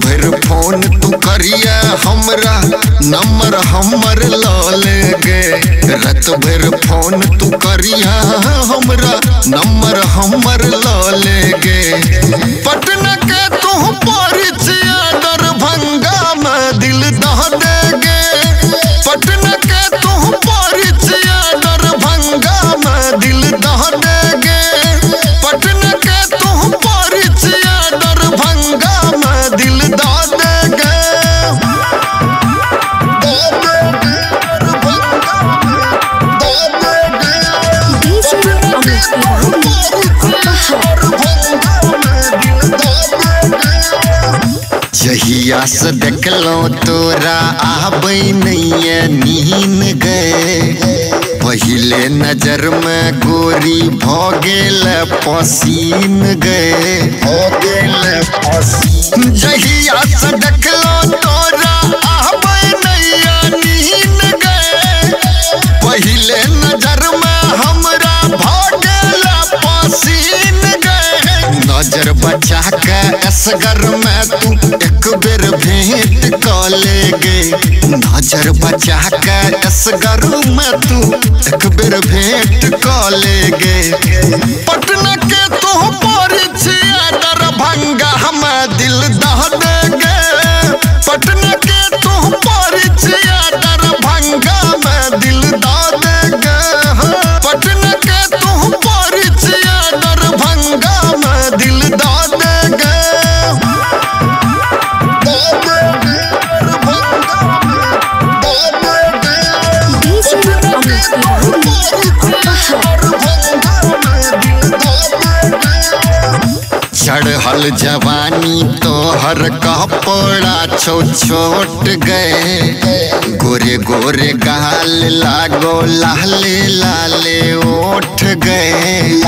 भर फोन तू करिया हमरा नंबर हमर ले गे रत भर फोन तू करिया हमरा नंबर हमर ले गे पटना के तू परिचय दरभंगा में दिल दह दे गे पटना के तू परिचय दरभंगा में दिल दह दे गे पटना के तू परिचय दरभंगा में दिल दह दे गे जहिया से देखलो तोरा आबै नैया नीन गए पहिले नजर में गोरी भगेल पसीन गए जहिया से देखलो तोरा आबै नैया नीन गए पहिले नजर में हमरा भगेल पसीन गए नजर बचा के असगर में तू एक बेर भेंट क ले गे नजर बचा के असगर में तू एक बेर भेंट क ले गे पटना के तू परिचय दरभंगा में दिल दह दे गे पटना के तू परिचय दरभंगा में दिल दह दे गे पटना के तू परिचय दरभंगा में दिल दह दे गे चढ़ल जवानी तोहर कपड़ा छोट गए गोरे गोरे गाल लागो लाले लाले ओठ गए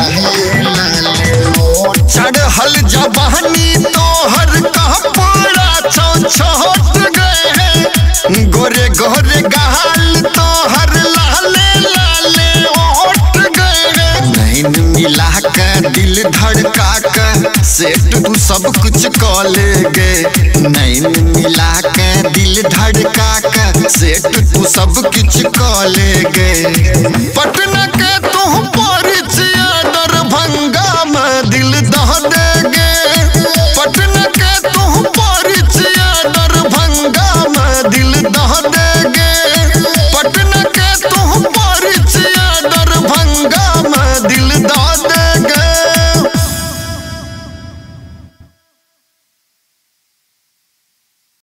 चढ़ल जवानी तोहर कपड़ा छोट गए गोरे गोरे गाल तोहर लाले लाले ओठ गए नैन मिला के दिल धड़का के सेठ तू सब कुछ क ले गे नैन मिला के दिल धड़का के सेठ तू सब कुछ